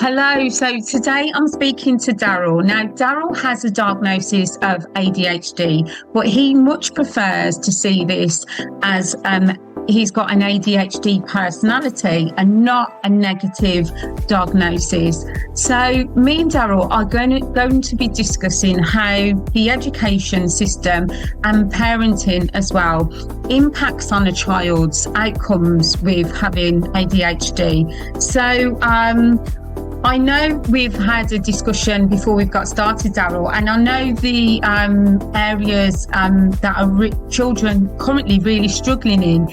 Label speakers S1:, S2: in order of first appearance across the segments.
S1: Hello. So today I'm speaking to Darrel. Now, Darrel has a diagnosis of ADHD, but he much prefers to see this as he's got an ADHD personality and not a negative diagnosis. So me and Darrel are going to be discussing how the education system and parenting as well impacts on a child's outcomes with having ADHD. So I know we've had a discussion before we've got started, Darrel, and I know the areas that are children currently really struggling in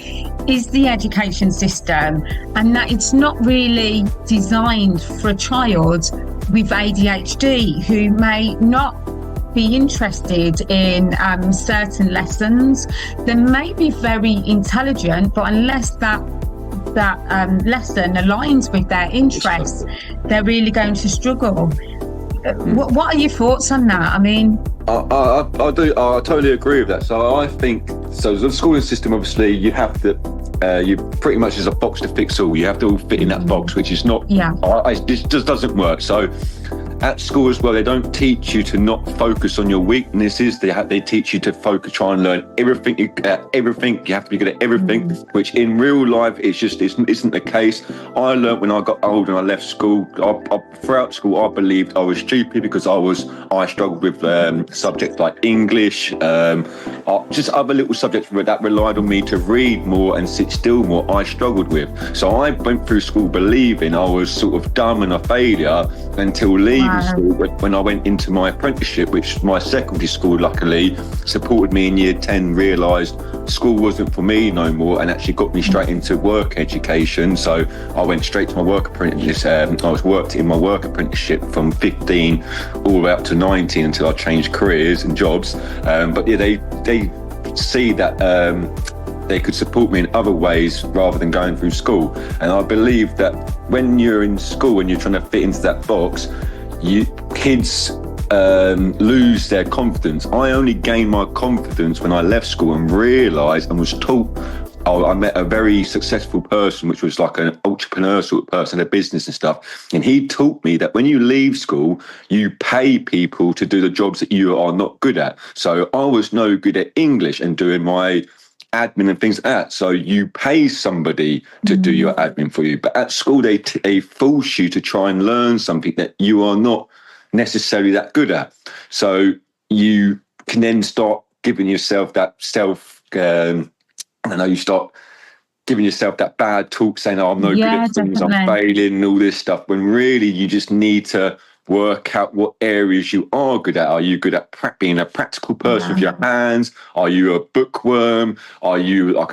S1: is the education system, and that it's not really designed for a child with ADHD who may not be interested in certain lessons. They may be very intelligent, but unless that lesson aligns with their interests, they're really going to struggle. What are your thoughts on that? I mean,
S2: I totally agree with that. So I think, so the schooling system, obviously, you have to, you pretty much is a box to fix all. You have to all fit in that box, which is not, it just doesn't work. So at school as well, they don't teach you to not focus on your weaknesses. They teach you to focus, try and learn everything. You have to be good at everything, which in real life isn't the case. I learned when I got old and I left school. Throughout school, I believed I was stupid because I struggled with subjects like English, just other little subjects that relied on me to read more and sit still more. I struggled with. So I went through school believing I was sort of dumb and a failure until leaving school, when I went into my apprenticeship, which my secondary school luckily supported me in year 10, realised school wasn't for me no more, and actually got me straight into work education. So I went straight to my work apprenticeship. I worked in my work apprenticeship from 15 all the way up to 19 until I changed careers and jobs. But yeah, they see that they could support me in other ways rather than going through school. And I believe that when you're in school and you're trying to fit into that box, kids lose their confidence. I only gained my confidence when I left school and realised and was taught. I met a very successful person, which was like an entrepreneur sort of person, a business and stuff. And he taught me that when you leave school, you pay people to do the jobs that you are not good at. So I was no good at English and doing my admin and things like that. So you pay somebody to do your admin for you. But at school, they force you to try and learn something that you are not necessarily that good at. So you can then start giving yourself that you start giving yourself that bad talk saying, oh, I'm no good at things, I'm failing and all this stuff, when really you just need to work out what areas you are good at. Are you good at being a practical person with your hands? Are you a bookworm? Are you like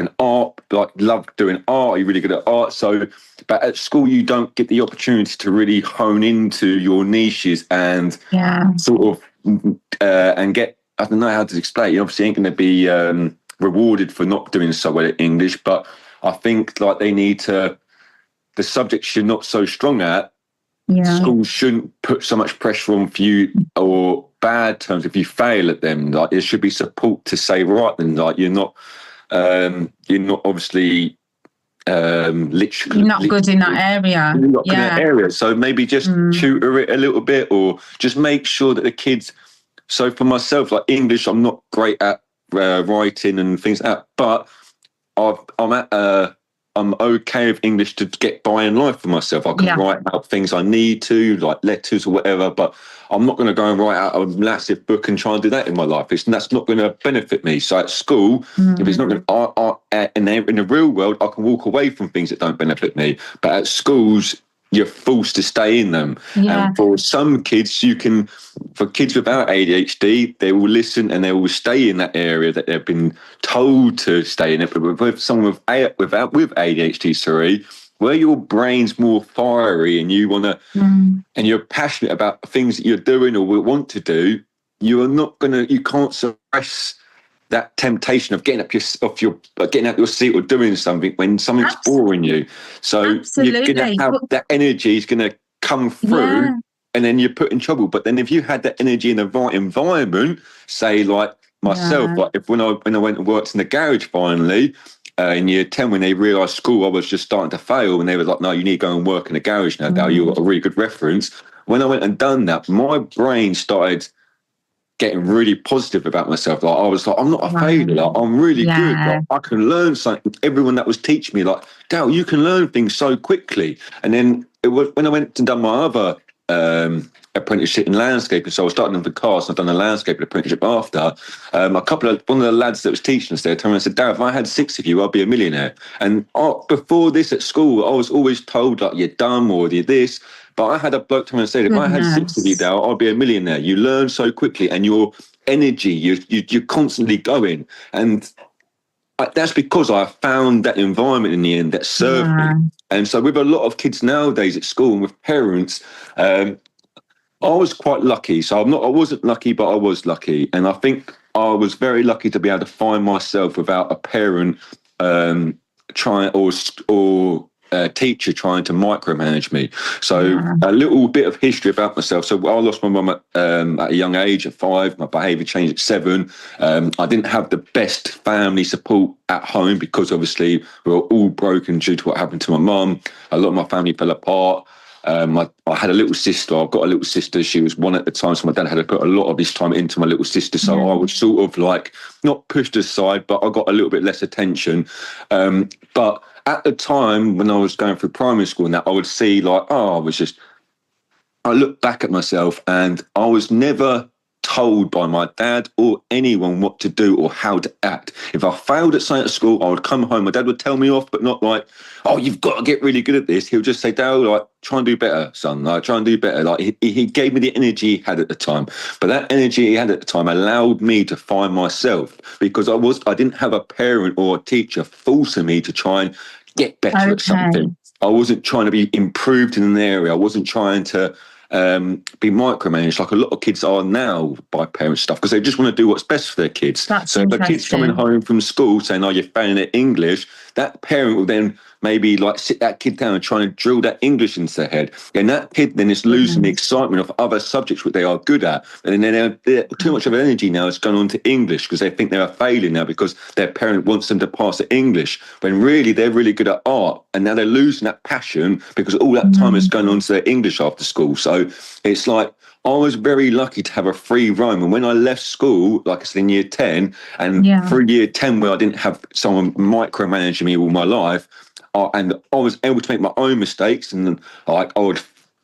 S2: love doing art? Are you really good at art? So, but at school, you don't get the opportunity to really hone into your niches and sort of, and get, I don't know how to explain. You obviously ain't going to be rewarded for not doing so well at English, but I think like the subjects you're not so strong at, schools shouldn't put so much pressure on for you, or bad terms if you fail at them. Like there should be support to say, right then, like you're not obviously literally
S1: you're not good in that area.
S2: You're not good in that area. So maybe just tutor it a little bit, or just make sure that the kids. So for myself, like English, I'm not great at writing and things like that, but I'm okay with English to get by in life for myself. I can write out things I need to, like letters or whatever, but I'm not going to go and write out a massive book and try and do that in my life. That's not going to benefit me. So at school, if it's not going to, in the real world, I can walk away from things that don't benefit me. But at schools, you're forced to stay in them. And for some kids, for kids without ADHD, they will listen and they will stay in that area that they've been told to stay in it. But with someone with ADHD, where your brain's more fiery and you want to, and you're passionate about things that you're doing or want to do, you can't suppress that temptation of getting getting out your seat or doing something when something's boring you. So you're going to have that energy is going to come through, and then you're put in trouble. But then if you had that energy in the right environment, say like myself, like when I went and worked in the garage finally, in year 10 when they realised school I was just starting to fail, and they were like, no, you need to go and work in a garage now, Dale. You've got a really good reference. When I went and done that, my brain started getting really positive about myself. Like I was like, I'm not a failure. Like, I'm really good. Like, I can learn something. Everyone that was teaching me, like, Dale, you can learn things so quickly. And then it was when I went and done my other apprenticeship in landscaping. So I was starting in the cars, and I've done a landscaping apprenticeship after. One of the lads that was teaching us there told me, I said, Dad, if I had 6 of you, I'd be a millionaire. And before this at school, I was always told, like, you're dumb or you're this. But I had a bloke come and said, if I had 6 of you, Dale, I'd be a millionaire. You learn so quickly, and your energy, you're constantly going. And that's because I found that environment in the end that served me. And so with a lot of kids nowadays at school and with parents, I was quite lucky. So I wasn't lucky, but I was lucky. And I think I was very lucky to be able to find myself without a parent trying or a teacher trying to micromanage me. So a little bit of history about myself. So I lost my mum at a young age, at 5. My behaviour changed at 7. I didn't have the best family support at home because obviously we were all broken due to what happened to my mum. A lot of my family fell apart. I had a little sister. I've got a little sister. She was 1 at the time, so my dad had to put a lot of his time into my little sister. So I was sort of like not pushed aside, but I got a little bit less attention. But at the time when I was going through primary school and that, I would see like, I look back at myself and I was never told by my dad or anyone what to do or how to act. If I failed at something at school, I would come home. My dad would tell me off, but not like, oh, you've got to get really good at this. He'll just say, Dale, like, try and do better, son. Like, try and do better. Like, he gave me the energy he had at the time. But that energy he had at the time allowed me to find myself because I didn't have a parent or a teacher forcing me to try and get better at something. I wasn't trying to be improved in an area. I wasn't trying to be micromanaged like a lot of kids are now by parents' stuff because they just want to do what's best for their kids. So if a kid's coming home from school saying, oh, you're failing at English, that parent will then maybe like sit that kid down and try and drill that English into their head. And that kid then is losing the excitement of other subjects which they are good at. And then they're too much of energy now is going on to English because they think they're a failure now because their parent wants them to pass at English when really they're really good at art. And now they're losing that passion because all that time is going on to their English after school. So it's like, I was very lucky to have a free roam. And when I left school, like I said, in year 10, and through year 10 where I didn't have someone micromanaging me all my life, and I was able to make my own mistakes, and like I would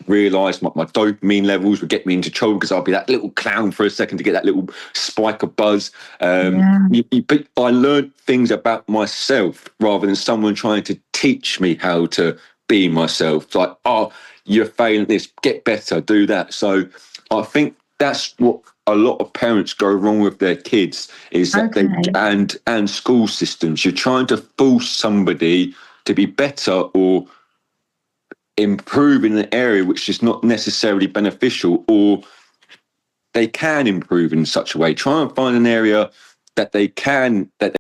S2: realise my dopamine levels would get me into trouble because I'd be that little clown for a second to get that little spike of buzz. But I learned things about myself rather than someone trying to teach me how to be myself. It's like, oh, you're failing at this, get better, do that. So I think that's what a lot of parents go wrong with their kids is that and school systems. You're trying to force somebody to be better or improve in an area which is not necessarily beneficial, or they can improve in such a way. Try and find an area that they can